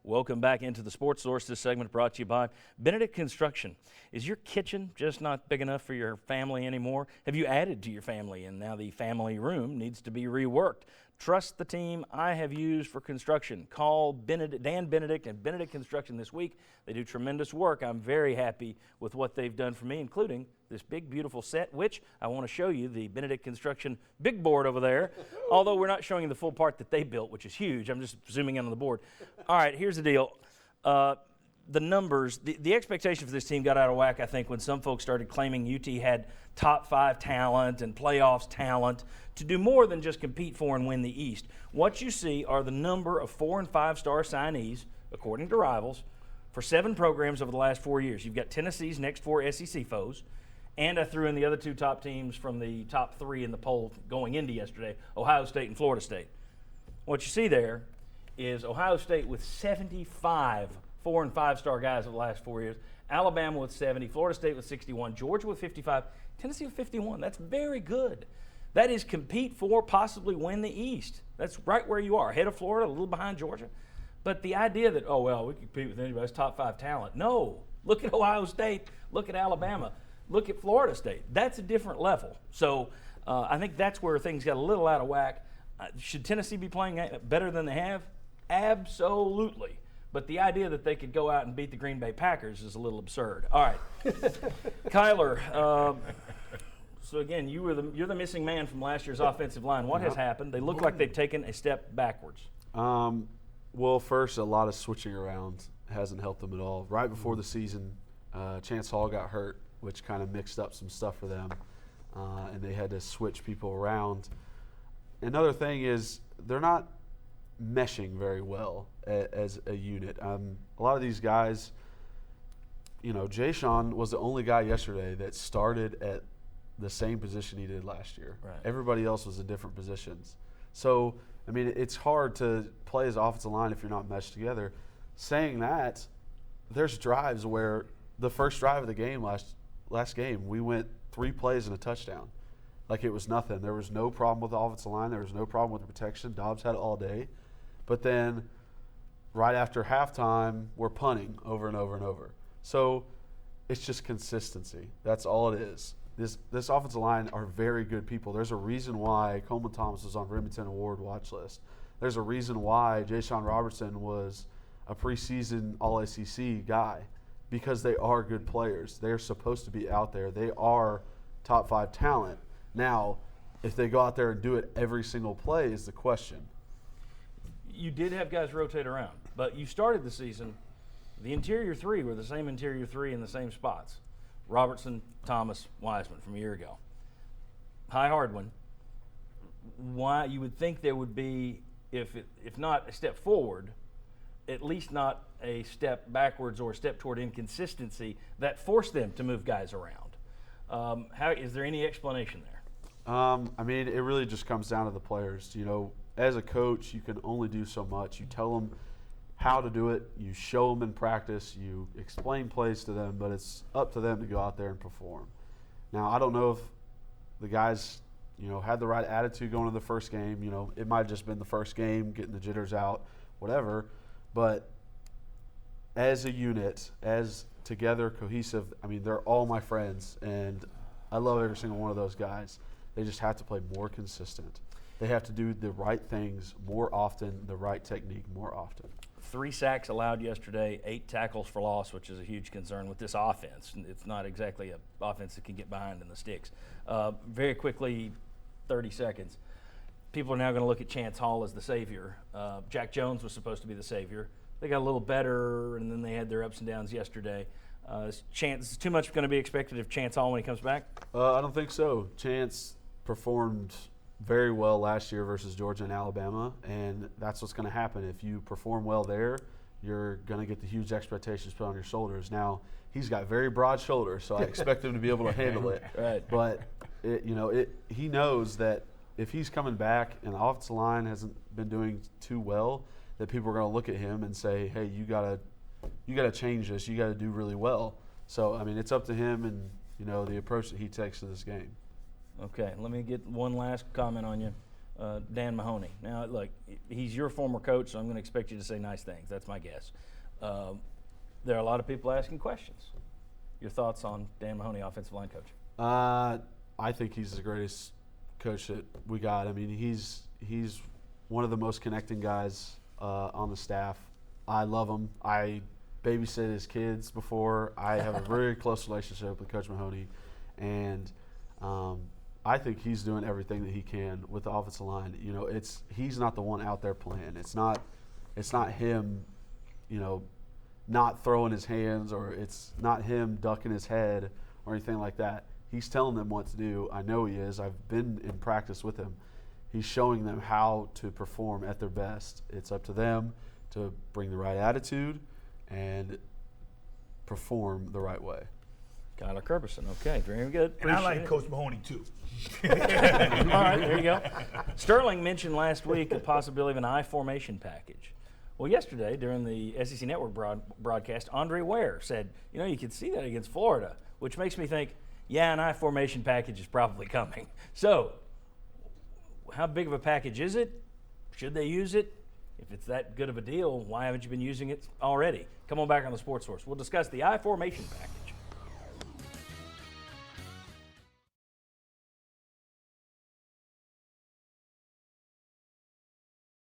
Welcome back into the Sports Source. This segment brought to you by Benedict Construction. Is your kitchen just not big enough for your family anymore? Have you added to your family and now the family room needs to be reworked? Trust the team I have used for construction. Call Dan Benedict and Benedict Construction this week. They do tremendous work. I'm very happy with what they've done for me, including this big, beautiful set, which I want to show you, the Benedict Construction big board over there. Although we're not showing you the full part that they built, which is huge. I'm just zooming in on the board. All right, here's the deal. The numbers, the expectation for this team got out of whack, I think, when some folks started claiming UT had top 5 talent and playoffs talent to do more than just compete for and win the East. What you see are the number of 4- and 5-star signees, according to Rivals, for 7 programs over the last 4 years. You've got Tennessee's next 4 SEC foes, and I threw in the other 2 top teams from the top 3 in the poll going into yesterday, Ohio State and Florida State. What you see there is Ohio State with 75 4- and 5-star guys over the last 4 years, Alabama with 70, Florida State with 61, Georgia with 55, Tennessee with 51. That's very good. That is compete for, possibly win the East. That's right where you are, ahead of Florida, a little behind Georgia. But the idea that, oh, well, we can compete with anybody's top 5 talent. No. Look at Ohio State. Look at Alabama. Look at Florida State. That's a different level. So I think that's where things got a little out of whack. Should Tennessee be playing better than they have? Absolutely. But the idea that they could go out and beat the Green Bay Packers is a little absurd. All right. Kyler, so again, you're the missing man from last year's offensive line. What has happened? They look like they've taken a step backwards. Well, first, a lot of switching around hasn't helped them at all. Right before the season, Chance Hall got hurt, which kind of mixed up some stuff for them, and they had to switch people around. Another thing is they're not meshing very well as a unit. A lot of these guys, you know, Jayshon was the only guy yesterday that started at the same position he did last year. Right. Everybody else was in different positions. So, I mean, it's hard to play as offensive line if you're not meshed together. Saying that, there's drives where the first drive of the game last game, we went 3 plays and a touchdown. Like it was nothing. There was no problem with the offensive line. There was no problem with the protection. Dobbs had it all day. But then right after halftime, we're punting over and over and over. So it's just consistency. That's all it is. This offensive line are very good people. There's a reason why Coleman Thomas was on Remington Award watch list. There's a reason why Jayshon Robertson was a preseason All-SEC guy, because they are good players. They're supposed to be out there. They are top 5 talent. Now, if they go out there and do it every single play is the question. You did have guys rotate around, but you started the season, the interior 3 were the same interior 3 in the same spots. Robertson, Thomas, Wiseman from a year ago. High Hardwin. Why you would think there would be, if not a step forward, at least not a step backwards or a step toward inconsistency that forced them to move guys around. Is there any explanation there? I mean, it really just comes down to the players. You know, as a coach, you can only do so much. You tell them how to do it. You show them in practice. You explain plays to them, but it's up to them to go out there and perform. Now, I don't know if the guys, you know, had the right attitude going to the first game. You know, it might have just been the first game, getting the jitters out, whatever. But as a unit, as together, cohesive, I mean, they're all my friends, and I love every single one of those guys. They just have to play more consistent. They have to do the right things more often, the right technique more often. 3 sacks allowed yesterday, 8 tackles for loss, which is a huge concern with this offense. It's not exactly an offense that can get behind in the sticks. Very quickly, 30 seconds. People are now going to look at Chance Hall as the savior. Jack Jones was supposed to be the savior. They got a little better, and then they had their ups and downs yesterday. Is too much going to be expected of Chance Hall when he comes back? I don't think so. Chance performed very well last year versus Georgia and Alabama, and that's what's going to happen. If you perform well there, you're going to get the huge expectations put on your shoulders. Now, he's got very broad shoulders, so I expect him to be able to handle it. Right. But, he knows that if he's coming back and the offensive line hasn't been doing too well, that people are going to look at him and say, hey, you got to change this. You got to do really well. So, I mean, it's up to him and, the approach that he takes to this game. Okay, let me get one last comment on you. Dan Mahoney. Now, look, he's your former coach, so I'm going to expect you to say nice things. That's my guess. There are a lot of people asking questions. Your thoughts on Dan Mahoney, offensive line coach? I think he's the greatest coach that we got. I mean, he's one of the most connecting guys on the staff. I love him. I babysit his kids before. I have a very close relationship with Coach Mahoney, and I think he's doing everything that he can with the offensive line. You know, he's not the one out there playing. It's not him, you know, not throwing his hands, or it's not him ducking his head or anything like that. He's telling them what to do. I know he is. I've been in practice with him. He's showing them how to perform at their best. It's up to them to bring the right attitude and perform the right way. Kyler Kerbyson. Okay, very good. And I like Appreciate it. Coach Mahoney too. All right, there you go. Sterling mentioned last week the possibility of an I formation package. Well, yesterday during the SEC Network broadcast, Andre Ware said, you know, you could see that against Florida, which makes me think, yeah, an I formation package is probably coming. So, how big of a package is it? Should they use it? If it's that good of a deal, why haven't you been using it already? Come on back on the Sports Source. We'll discuss the I formation package.